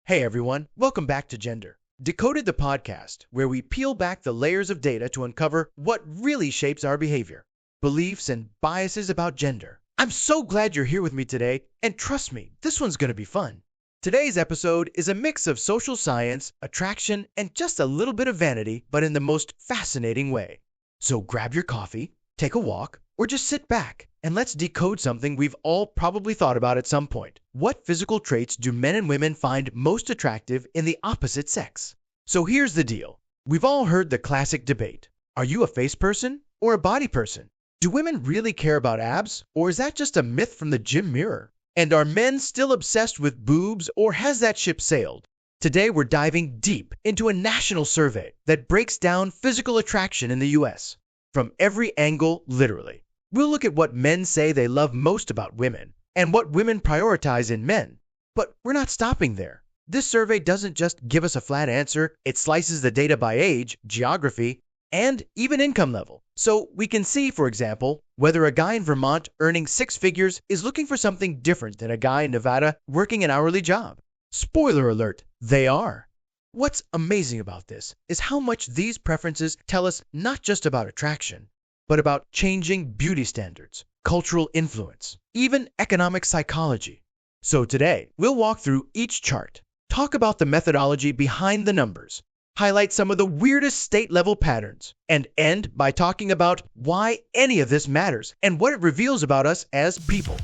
Hey everyone, welcome back to Gender Decoded, the podcast where we peel back the layers of data to uncover what really shapes our behavior, beliefs, and biases about gender. I'm so glad you're here with me today, and trust me, this one's going to be fun. Today's episode is a mix of social science, attraction, and just a little bit of vanity, but in the most fascinating way. So grab your coffee, take a walk, or just sit back and let's decode something we've all probably thought about at some point. What physical traits do men and women find most attractive in the opposite sex? So here's the deal. We've all heard the classic debate. Are you a face person or a body person? Do women really care about abs, or is that just a myth from the gym mirror? And are men still obsessed with boobs, or has that ship sailed? Today we're diving deep into a national survey that breaks down physical attraction in the US. From every angle, literally. We'll look at what men say they love most about women, and what women prioritize in men. But we're not stopping there. This survey doesn't just give us a flat answer, it slices the data by age, geography, and even income level. So we can see, for example, whether a guy in Vermont earning six figures is looking for something different than a guy in Nevada working an hourly job. Spoiler alert, they are. What's amazing about this is how much these preferences tell us not just about attraction, but about changing beauty standards, cultural influence, even economic psychology. So today, we'll walk through each chart, talk about the methodology behind the numbers, highlight some of the weirdest state-level patterns, and end by talking about why any of this matters and what it reveals about us as people.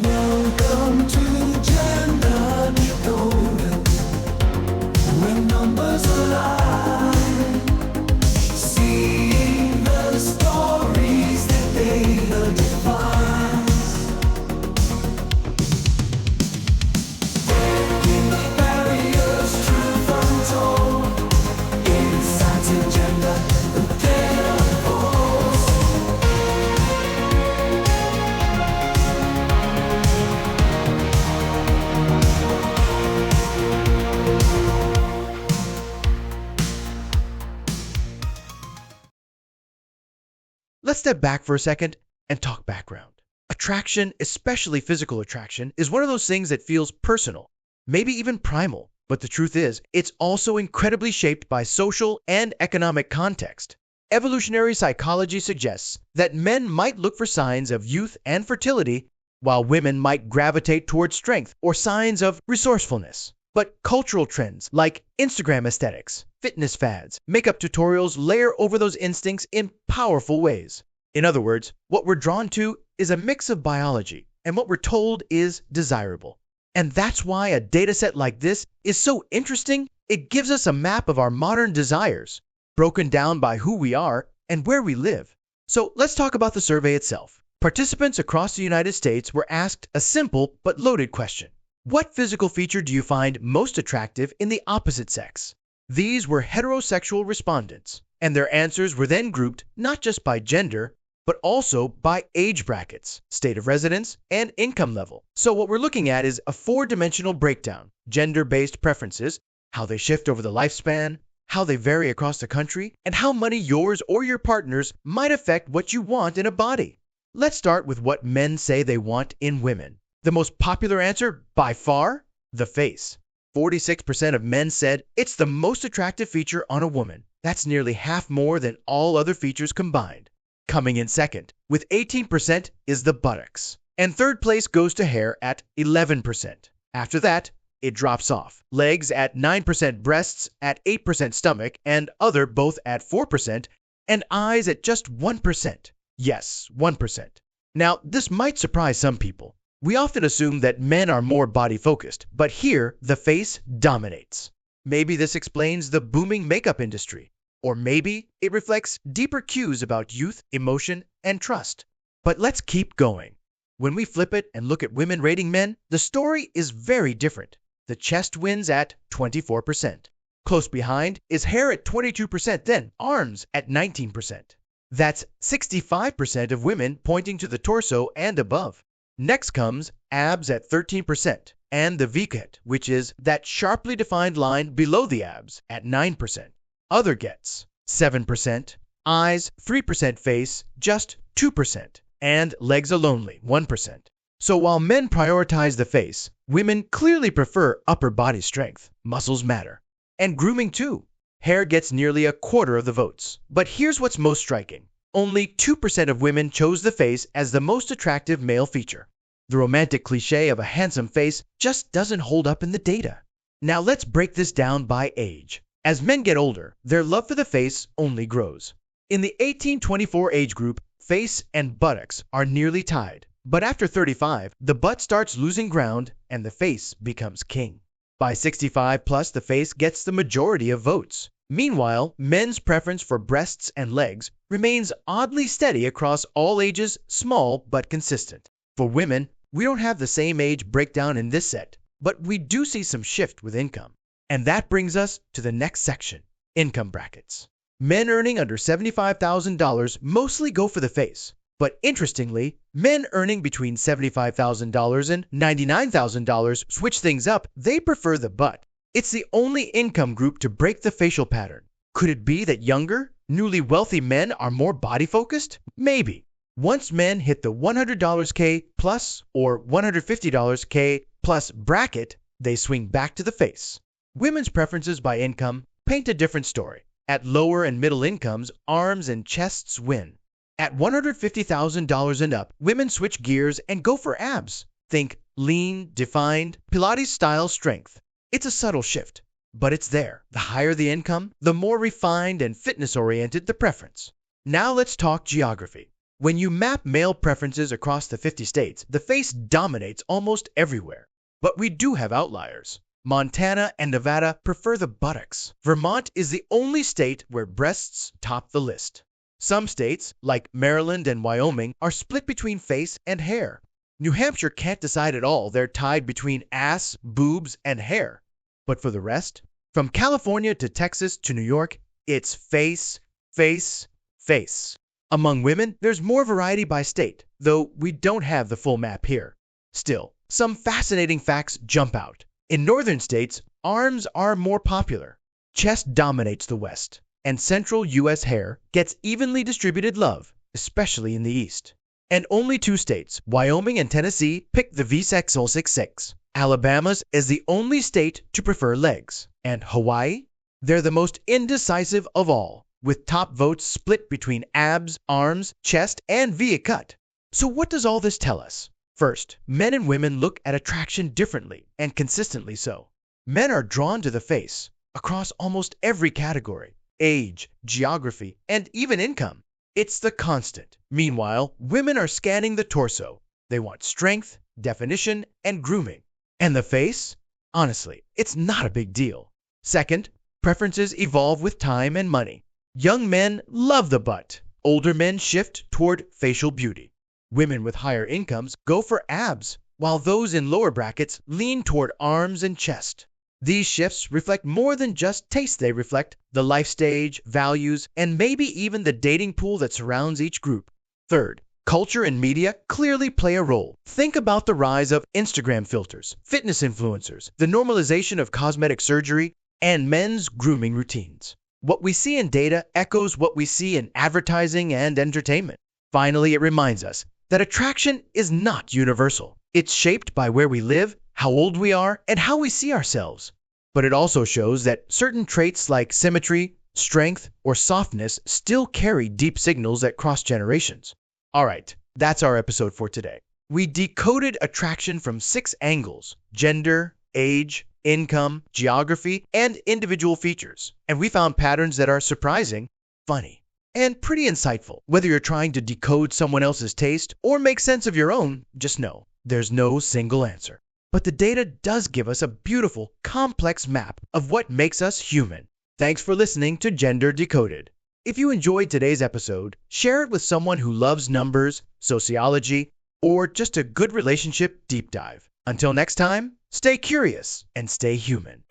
Welcome to Gender Decoded, where numbers align, seeing the stories that data defines. Breaking barriers, truth untold, insights in gender, the data force. Let's step back for a second and talk background. Attraction, especially physical attraction, is one of those things that feels personal, maybe even primal. But the truth is, it's also incredibly shaped by social and economic context. Evolutionary psychology suggests that men might look for signs of youth and fertility, while women might gravitate towards strength or signs of resourcefulness. But cultural trends like Instagram aesthetics, fitness fads, makeup tutorials layer over those instincts in powerful ways. In other words, what we're drawn to is a mix of biology and what we're told is desirable. And that's why a dataset like this is so interesting. It gives us a map of our modern desires, broken down by who we are and where we live. So let's talk about the survey itself. Participants across the United States were asked a simple but loaded question. What physical feature do you find most attractive in the opposite sex? These were heterosexual respondents, and their answers were then grouped not just by gender, but also by age brackets, state of residence, and income level. So what we're looking at is a four-dimensional breakdown: gender-based preferences, how they shift over the lifespan, how they vary across the country, and how money yours or your partner's might affect what you want in a body. Let's start with what men say they want in women. The most popular answer, by far, the face. 46% of men said it's the most attractive feature on a woman. That's nearly half more than all other features combined. Coming in second, with 18%, is the buttocks. And third place goes to hair at 11%. After that, it drops off. Legs at 9%, breasts at 8%, stomach and other both at 4%, and eyes at just 1%. Yes, 1%. Now, this might surprise some people. We often assume that men are more body-focused, but here, the face dominates. Maybe this explains the booming makeup industry, or maybe it reflects deeper cues about youth, emotion, and trust. But let's keep going. When we flip it and look at women rating men, the story is very different. The chest wins at 24%. Close behind is hair at 22%, then arms at 19%. That's 65% of women pointing to the torso and above. Next comes abs at 13%, and the V-cut, which is that sharply defined line below the abs, at 9%. Other gets 7%, eyes 3%, face just 2%, and legs alone 1%. So while men prioritize the face, Women clearly prefer upper body strength. Muscles matter. And grooming too. Hair gets nearly a quarter of the votes. But here's what's most striking. Only 2% of women chose the face as the most attractive male feature. The romantic cliche of a handsome face just doesn't hold up in the data. Now let's break this down by age. As men get older, their love for the face only grows. In the 18-24 age group, face and buttocks are nearly tied. But after 35, the butt starts losing ground and the face becomes king. By 65 plus, the face gets the majority of votes. Meanwhile, men's preference for breasts and legs remains oddly steady across all ages, small but consistent. For women, we don't have the same age breakdown in this set, but we do see some shift with income. And that brings us to the next section, income brackets. Men earning under $75,000 mostly go for the face. But interestingly, men earning between $75,000 and $99,000 switch things up. They prefer the butt. It's the only income group to break the facial pattern. Could it be that younger, newly wealthy men are more body-focused? Maybe. Once men hit the $100K plus or $150K plus bracket, they swing back to the face. Women's preferences by income paint a different story. At lower and middle incomes, arms and chests win. At $150,000 and up, women switch gears and go for abs. Think lean, defined, Pilates-style strength. It's a subtle shift, but it's there. The higher the income, the more refined and fitness-oriented the preference. Now let's talk geography. When you map male preferences across the 50 states, the face dominates almost everywhere. But we do have outliers. Montana and Nevada prefer the buttocks. Vermont is the only state where breasts top the list. Some states, like Maryland and Wyoming, are split between face and hair. New Hampshire can't decide at all. They're tied between ass, boobs, and hair. But for the rest, from California to Texas to New York, it's face, face, face. Among women, there's more variety by state, though we don't have the full map here. Still, some fascinating facts jump out. In northern states, arms are more popular. Chest dominates the West, and central U.S. hair gets evenly distributed love, especially in the East. And only 2 states, Wyoming and Tennessee, pick the V606. Alabama is the only state to prefer legs. And Hawaii? They're the most indecisive of all, with top votes split between abs, arms, chest, and V cut. So what does all this tell us? First, men and women look at attraction differently, and consistently so. Men are drawn to the face across almost every category: age, geography, and even income. It's the constant. Meanwhile, women are scanning the torso. They want strength, definition, and grooming. And the face? Honestly, it's not a big deal. Second, preferences evolve with time and money. Young men love the butt. Older men shift toward facial beauty. Women with higher incomes go for abs, while those in lower brackets lean toward arms and chest. These shifts reflect more than just taste. They reflect the life stage, values, and maybe even the dating pool that surrounds each group. Third, culture and media clearly play a role. Think about the rise of Instagram filters, fitness influencers, the normalization of cosmetic surgery, and men's grooming routines. What we see in data echoes what we see in advertising and entertainment. Finally, it reminds us that attraction is not universal. It's shaped by where we live, how old we are, and how we see ourselves. But it also shows that certain traits like symmetry, strength, or softness still carry deep signals that cross generations. Alright, that's our episode for today. We decoded attraction from 6 angles: gender, age, income, geography, and individual features. And we found patterns that are surprising, funny, and pretty insightful. Whether you're trying to decode someone else's taste or make sense of your own, just know there's no single answer. But the data does give us a beautiful, complex map of what makes us human. Thanks for listening to Gender Decoded. If you enjoyed today's episode, share it with someone who loves numbers, sociology, or just a good relationship deep dive. Until next time, stay curious and stay human.